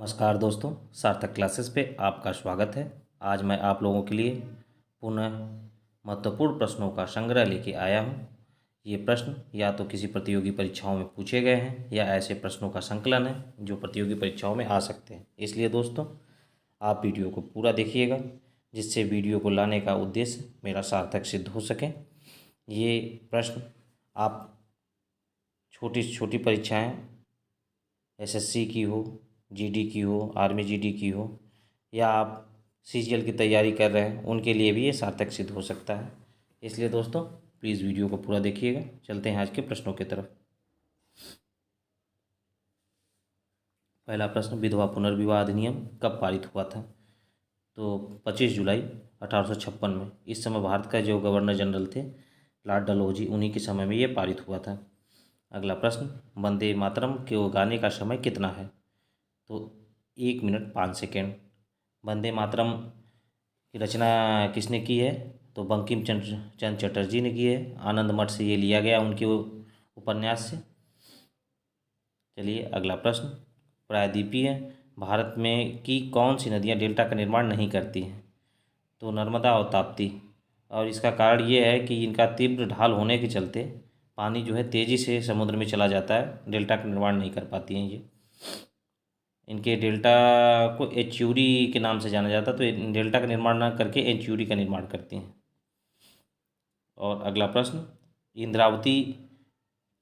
नमस्कार दोस्तों, सार्थक क्लासेस पे आपका स्वागत है। आज मैं आप लोगों के लिए पुनः महत्वपूर्ण प्रश्नों का संग्रह लेके आया हूँ। ये प्रश्न या तो किसी प्रतियोगी परीक्षाओं में पूछे गए हैं या ऐसे प्रश्नों का संकलन है जो प्रतियोगी परीक्षाओं में आ सकते हैं। इसलिए दोस्तों, आप वीडियो को पूरा देखिएगा, जिससे वीडियो को लाने का उद्देश्य मेरा सार्थक सिद्ध हो सके। ये प्रश्न आप छोटी से छोटी परीक्षाएँ, एसएससी की हो, जीडी की हो, आर्मी जीडी की हो, या आप सीजीएल की तैयारी कर रहे हैं, उनके लिए भी ये सार्थक सिद्ध हो सकता है। इसलिए दोस्तों, प्लीज़ वीडियो को पूरा देखिएगा। चलते हैं आज के प्रश्नों की तरफ। पहला प्रश्न, विधवा पुनर्विवाह अधिनियम कब पारित हुआ था? तो 25 जुलाई 1856 में। इस समय भारत का जो गवर्नर जनरल थे लॉर्ड डलहौजी, उन्हीं के समय में ये पारित हुआ था। अगला प्रश्न, वंदे मातरम के गाने का समय कितना है? तो 1 मिनट 5 सेकेंड। वंदे मातरम की रचना किसने की है? तो बंकिम चंद्र चटर्जी ने की है। आनंद मठ से ये लिया गया, उनके उपन्यास से। चलिए अगला प्रश्न, प्रायद्वीपीय भारत में की कौन सी नदियाँ डेल्टा का निर्माण नहीं करती हैं? तो नर्मदा और ताप्ती। और इसका कारण ये है कि इनका तीव्र ढाल होने के चलते पानी जो है तेज़ी से समुद्र में चला जाता है, डेल्टा का निर्माण नहीं कर पाती हैं ये। इनके डेल्टा को एंच्यूरी के नाम से जाना जाता है, तो डेल्टा का निर्माण ना करके एंच्यूरी का निर्माण करती हैं। और अगला प्रश्न, इंद्रावती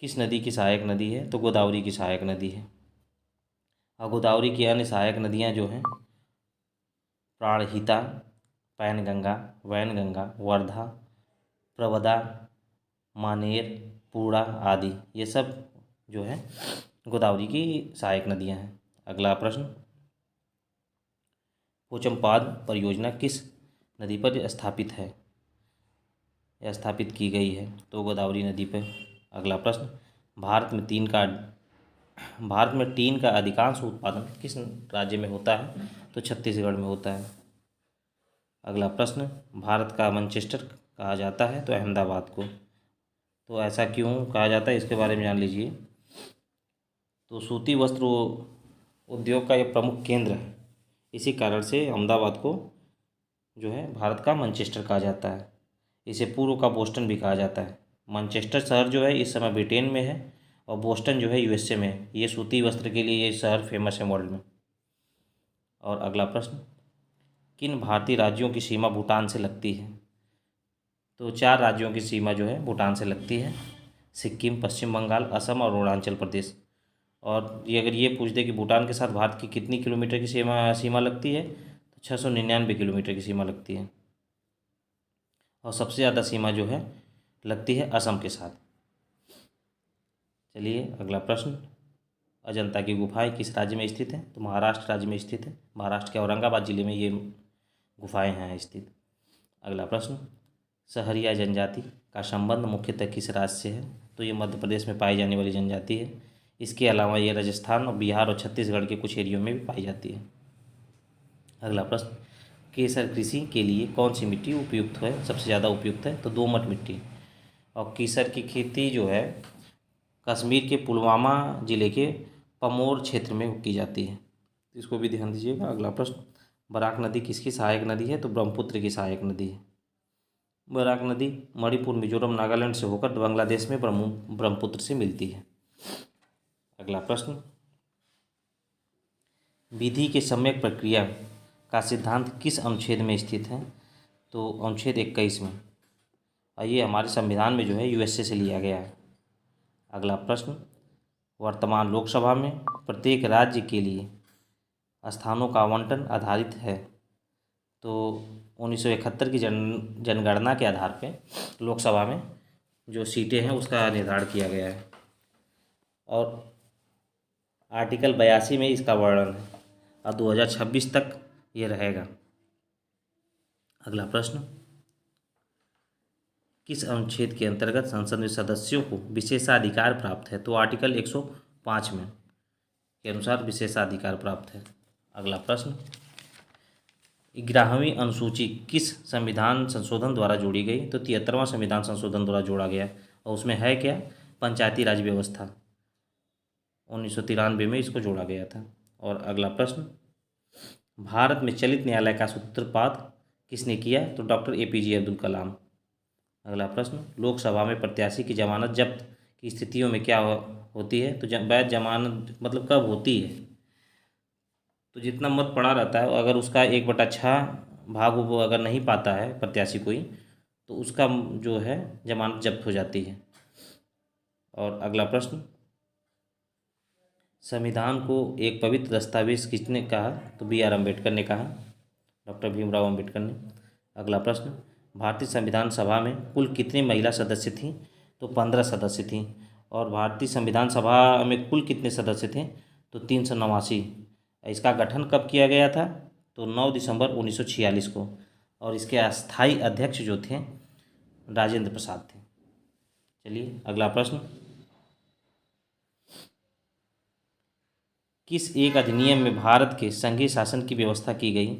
किस नदी की सहायक नदी है? तो गोदावरी की सहायक नदी है। और गोदावरी की अन्य सहायक नदियाँ जो हैं प्राणहिता, पैनगंगा, वैनगंगा, वर्धा, प्रवदा, मानेर, पूर्णा आदि, ये सब जो है गोदावरी की सहायक नदियाँ हैं। अगला प्रश्न, पोचमपाद परियोजना किस नदी पर स्थापित है या स्थापित की गई है? तो गोदावरी नदी पर। अगला प्रश्न, भारत में टीन का अधिकांश उत्पादन किस राज्य में होता है? तो छत्तीसगढ़ में होता है। अगला प्रश्न, भारत का मैनचेस्टर कहा जाता है? तो अहमदाबाद को। तो ऐसा क्यों कहा जाता है, इसके बारे में जान लीजिए। तो सूती वस्त्र उद्योग का यह प्रमुख केंद्र है, इसी कारण से अहमदाबाद को जो है भारत का मैनचेस्टर कहा जाता है। इसे पूर्व का बोस्टन भी कहा जाता है। मैनचेस्टर शहर जो है इस समय ब्रिटेन में है और बोस्टन जो है यूएसए में है। ये सूती वस्त्र के लिए ये शहर फेमस है वर्ल्ड में। और अगला प्रश्न, किन भारतीय राज्यों की सीमा भूटान से लगती है? तो 4 राज्यों की सीमा जो है भूटान से लगती है, सिक्किम, पश्चिम बंगाल, असम और अरुणाचल प्रदेश। और ये अगर ये पूछ दे कि भूटान के साथ भारत की कितनी किलोमीटर की सीमा लगती है, तो 699 किलोमीटर की सीमा लगती है। और सबसे ज़्यादा सीमा जो है लगती है असम के साथ। चलिए अगला प्रश्न, अजंता की गुफाएं किस राज्य में स्थित हैं? तो महाराष्ट्र राज्य में स्थित है। महाराष्ट्र के औरंगाबाद जिले में ये गुफाएं हैं स्थित। अगला प्रश्न, सहरिया जनजाति का संबंध मुख्यतः किस राज्य से है? तो ये मध्य प्रदेश में पाई जाने वाली जनजाति है। इसके अलावा ये राजस्थान और बिहार और छत्तीसगढ़ के कुछ एरियो में भी पाई जाती है। अगला प्रश्न, केसर कृषि के लिए कौन सी मिट्टी उपयुक्त है, सबसे ज़्यादा उपयुक्त है? तो दोमट मिट्टी। और केसर की खेती जो है कश्मीर के पुलवामा ज़िले के पमोर क्षेत्र में की जाती है, इसको भी ध्यान दीजिएगा। अगला प्रश्न, बराक नदी किसकी सहायक नदी है? तो ब्रह्मपुत्र की सहायक नदी है। बराक नदी मणिपुर, मिजोरम, नागालैंड से होकर बांग्लादेश में ब्रह्मपुत्र से मिलती है। अगला प्रश्न, विधि के सम्यक प्रक्रिया का सिद्धांत किस अनुच्छेद में स्थित है? तो अनुच्छेद 21 में। और ये हमारे संविधान में जो है यूएसए से लिया गया है। अगला प्रश्न, वर्तमान लोकसभा में प्रत्येक राज्य के लिए स्थानों का आवंटन आधारित है। तो 1971 की जनगणना के आधार पे लोकसभा में जो सीटें हैं उसका निर्धारण किया गया है। और आर्टिकल 82 में इसका वर्णन है और 2026 तक ये रहेगा। अगला प्रश्न, किस अनुच्छेद के अंतर्गत संसद में सदस्यों को विशेषाधिकार प्राप्त है? तो आर्टिकल 105 में के अनुसार विशेषाधिकार प्राप्त है। अगला प्रश्न, 11वीं अनुसूची किस संविधान संशोधन द्वारा जोड़ी गई? तो 73वां संविधान संशोधन द्वारा जोड़ा गया। और उसमें है क्या? पंचायती राज व्यवस्था। 1993 में इसको जोड़ा गया था। और अगला प्रश्न, भारत में चलित न्यायालय का सूत्रपात किसने किया? तो डॉक्टर APJ अब्दुल कलाम। अगला प्रश्न, लोकसभा में प्रत्याशी की जमानत जब्त की स्थितियों में क्या होती है? तो वैध जमानत मतलब कब होती है? तो जितना मत पड़ा रहता है अगर उसका 1/6 भाग वो अगर नहीं पाता है प्रत्याशी कोई, तो उसका जो है जमानत जब्त हो जाती है। और अगला प्रश्न, संविधान को एक पवित्र दस्तावेज किसने कहा? तो BR अम्बेडकर ने कहा, डॉक्टर भीमराव अम्बेडकर ने। अगला प्रश्न, भारतीय संविधान सभा में कुल कितनी महिला सदस्य थीं? तो 15 सदस्य थीं। और भारतीय संविधान सभा में कुल कितने सदस्य थे? तो 389। इसका गठन कब किया गया था? तो 9 दिसंबर 1946 को। और इसके अस्थायी अध्यक्ष जो थे राजेंद्र प्रसाद थे। चलिए अगला प्रश्न, किस एक अधिनियम में भारत के संघीय शासन की व्यवस्था की गई?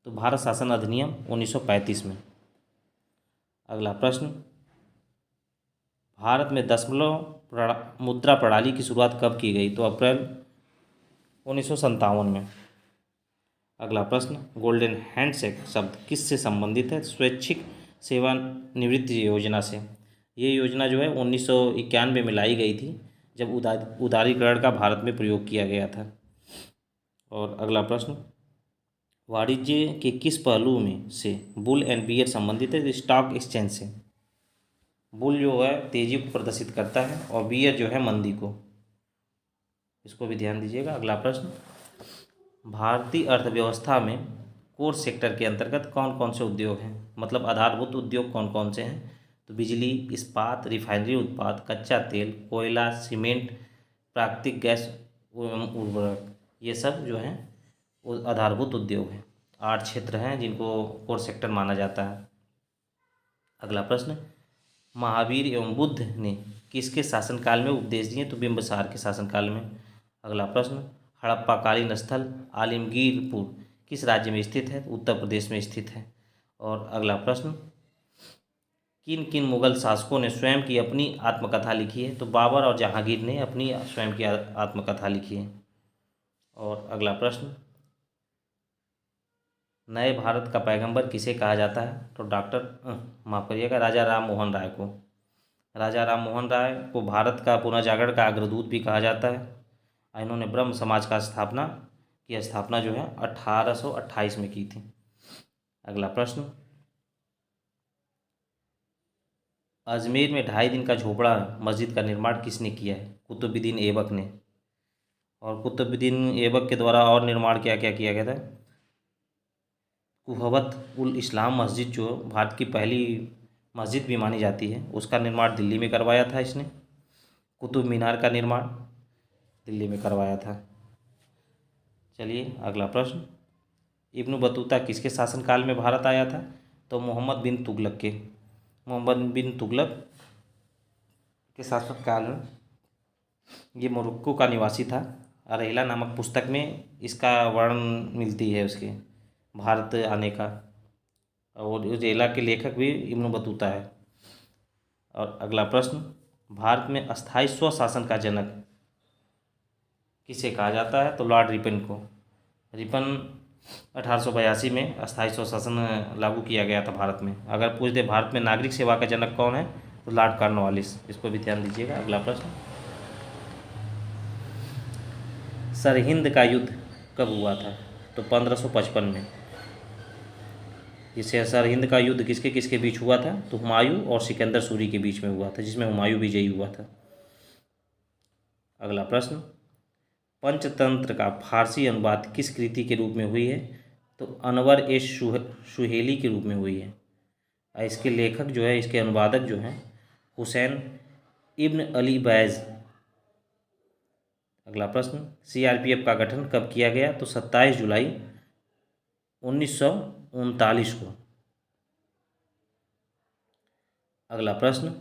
तो भारत शासन अधिनियम 1935 में। अगला प्रश्न, भारत में दशमलव मुद्रा प्रणाली की शुरुआत कब की गई? तो अप्रैल 1957 में। अगला प्रश्न, गोल्डन हैंडशेक शब्द किससे संबंधित है? स्वैच्छिक सेवानिवृत्ति योजना से। ये योजना जो है 1991 में लाई गई थी, जब उदारीकरण का भारत में प्रयोग किया गया था। और अगला प्रश्न, वाणिज्य के किस पहलू में से बुल एंड बियर संबंधित है? स्टॉक एक्सचेंज से। बुल जो है तेजी को प्रदर्शित करता है और बियर जो है मंदी को, इसको भी ध्यान दीजिएगा। अगला प्रश्न, भारतीय अर्थव्यवस्था में कोर सेक्टर के अंतर्गत कौन कौन से उद्योग हैं? मतलब आधारभूत उद्योग कौन कौन से हैं? तो बिजली, इस्पात, रिफाइनरी उत्पाद, कच्चा तेल, कोयला, सीमेंट, प्राकृतिक गैस एवं उर्वरक, ये सब जो हैं वो आधारभूत उद्योग हैं। 8 क्षेत्र हैं जिनको कोर सेक्टर माना जाता है। अगला प्रश्न, महावीर एवं बुद्ध ने किसके शासनकाल में उपदेश दिए? तो बिंबिसार के शासनकाल में। अगला प्रश्न, हड़प्पाकालीन स्थल आलमगीरपुर किस राज्य में स्थित है? उत्तर प्रदेश में स्थित है। और अगला प्रश्न, किन किन मुगल शासकों ने स्वयं की अपनी आत्मकथा लिखी है? तो बाबर और जहांगीर ने अपनी स्वयं की आत्मकथा लिखी है। और अगला प्रश्न, नए भारत का पैगंबर किसे कहा जाता है? तो माफ़ करिएगा, राजा राम मोहन राय को। राजा राम मोहन राय को भारत का पुनर्जागरण का अग्रदूत भी कहा जाता है। इन्होंने ब्रह्म समाज का स्थापना जो है 1828 में की थी। अगला प्रश्न, अजमेर में 2.5 दिन का झोपड़ा मस्जिद का निर्माण किसने किया है? कुतुबुद्दीन ऐबक ने। और कुतुबुद्दीन ऐबक के द्वारा और निर्माण क्या क्या किया गया था? कुहवत उल इस्लाम मस्जिद जो भारत की पहली मस्जिद भी मानी जाती है, उसका निर्माण दिल्ली में करवाया था इसने। कुतुब मीनार का निर्माण दिल्ली में करवाया था। चलिए अगला प्रश्न, इब्न बतूता किसके शासनकाल में भारत आया था? तो मोहम्मद बिन तुगलक के शासनकाल में। ये मोरक्को का निवासी था। अरेला नामक पुस्तक में इसका वर्णन मिलती है उसके भारत आने का, और अरेला के लेखक भी इब्न बतूता है। और अगला प्रश्न, भारत में अस्थायी स्वशासन का जनक किसे कहा जाता है? तो लॉर्ड रिपन को। रिपन 1882 में अस्थायी स्वशासन लागू किया गया था भारत में। अगर पूछ दे भारत में नागरिक सेवा का जनक कौन है? तो लॉर्ड कॉर्नवालिस, इसको भी ध्यान दीजिएगा। अगला प्रश्न, सरहिंद का युद्ध कब हुआ था? तो 1555 में। जिससे सरहिंद का युद्ध किसके किसके बीच हुआ था? तो हुमायूं और सिकंदर सूरी के बीच में हुआ था, जिसमें हुमायूं विजयी हुआ था। अगला प्रश्न, पंचतंत्र का फारसी अनुवाद किस कृति के रूप में हुई है? तो अनवर ए सुहेली के रूप में हुई है। इसके लेखक जो है, इसके अनुवादक जो हैं हुसैन इब्न अली बैज। अगला प्रश्न, CRPF का गठन कब किया गया? तो 27 जुलाई 1939 को। अगला प्रश्न,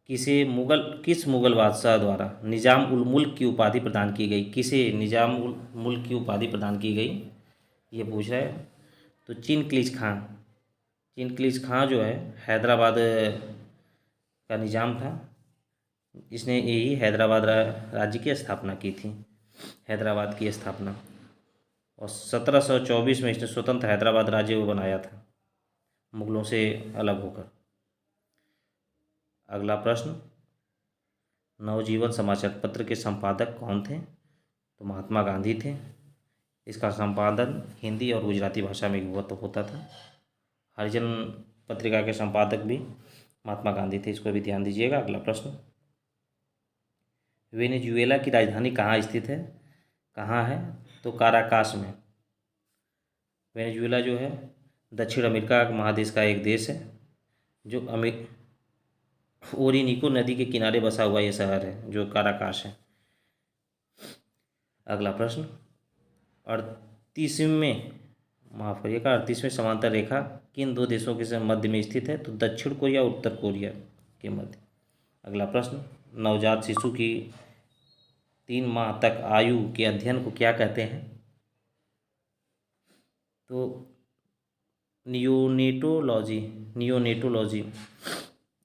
किस मुगल बादशाह द्वारा निजाम उल मुल्क की उपाधि प्रदान की गई? किसे निजाम उल मुल्क की उपाधि प्रदान की गई, ये पूछ रहा है। तो चिनक्लिज खां जो है हैदराबाद का निजाम था, इसने यही हैदराबाद राज्य की स्थापना की थी। हैदराबाद की स्थापना। और 1724 में इसने स्वतंत्र हैदराबाद राज्य को बनाया था, मुगलों से अलग होकर। अगला प्रश्न, नवजीवन समाचार पत्र के संपादक कौन थे? तो महात्मा गांधी थे। इसका संपादन हिंदी और गुजराती भाषा में होता था। हरिजन पत्रिका के संपादक भी महात्मा गांधी थे, इसको भी ध्यान दीजिएगा। अगला प्रश्न, वेनेजुएला की राजधानी कहाँ स्थित है? कहाँ है? तो काराकास में। वेनेजुएला जो है दक्षिण अमेरिका महादेश का एक देश है, जो ओरिनिको नदी के किनारे बसा हुआ ये शहर है जो काराकास है। अगला प्रश्न, 38वें समांतर रेखा किन दो देशों के मध्य में स्थित है? तो दक्षिण कोरिया और उत्तर कोरिया के मध्य। अगला प्रश्न, नवजात शिशु की 3 माह तक आयु के अध्ययन को क्या कहते हैं? तो नियोनेटोलॉजी।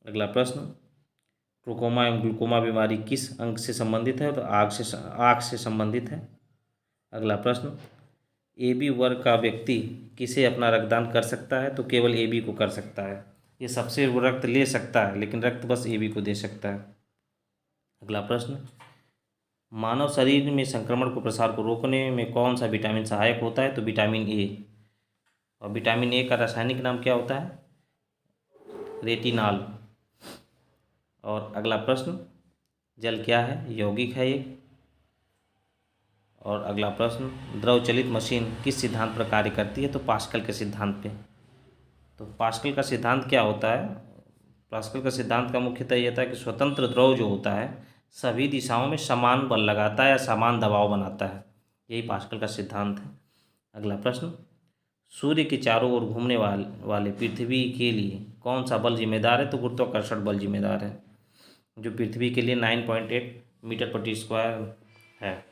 अगला प्रश्न, ट्रोकोमा एवं ग्लूकोमा बीमारी किस अंग से संबंधित है? तो आँख से संबंधित है। अगला प्रश्न, AB वर्ग का व्यक्ति किसे अपना रक्तदान कर सकता है? तो केवल AB को कर सकता है। ये सबसे वो रक्त ले सकता है लेकिन रक्त बस AB को दे सकता है। अगला प्रश्न, मानव शरीर में संक्रमण को प्रसार को रोकने में कौन सा विटामिन सहायक होता है? तो विटामिन ए। और विटामिन ए का रासायनिक नाम क्या होता है? रेटिनॉल। और अगला प्रश्न, जल क्या है? यौगिक है ये। और अगला प्रश्न, द्रव चलित मशीन किस सिद्धांत पर कार्य करती है? तो पास्कल के सिद्धांत पे। तो पास्कल का सिद्धांत क्या होता है? पास्कल का सिद्धांत का मुख्यतः यह था कि स्वतंत्र द्रव जो होता है सभी दिशाओं में समान बल लगाता है या समान दबाव बनाता है, यही पास्कल का सिद्धांत है। अगला प्रश्न, सूर्य के चारों ओर घूमने वाले पृथ्वी के लिए कौन सा बल जिम्मेदार है? तो गुरुत्वाकर्षण बल जिम्मेदार है, जो पृथ्वी के लिए 9.8 मीटर प्रति स्क्वायर है।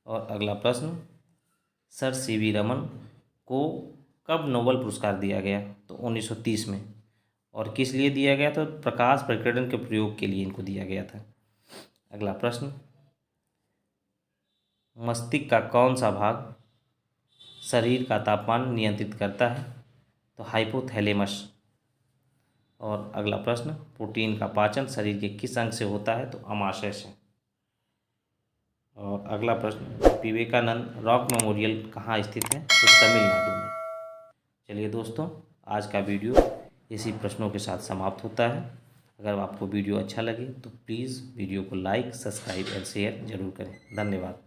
और अगला प्रश्न, सर CV रमन को कब नोबेल पुरस्कार दिया गया? तो 1930 में। और किस लिए दिया गया? तो प्रकाश प्रकीर्णन के प्रयोग के लिए इनको दिया गया था। अगला प्रश्न, मस्तिष्क का कौन सा भाग शरीर का तापमान नियंत्रित करता है? तो हाइपोथैलेमस। और अगला प्रश्न, प्रोटीन का पाचन शरीर के किस अंग से होता है? तो अमाशय से। और अगला प्रश्न, विवेकानंद रॉक मेमोरियल कहाँ स्थित है? तो तमिलनाडु में। चलिए दोस्तों, आज का वीडियो इसी प्रश्नों के साथ समाप्त होता है। अगर आपको वीडियो अच्छा लगे तो प्लीज़ वीडियो को लाइक, सब्सक्राइब और शेयर जरूर करें। धन्यवाद।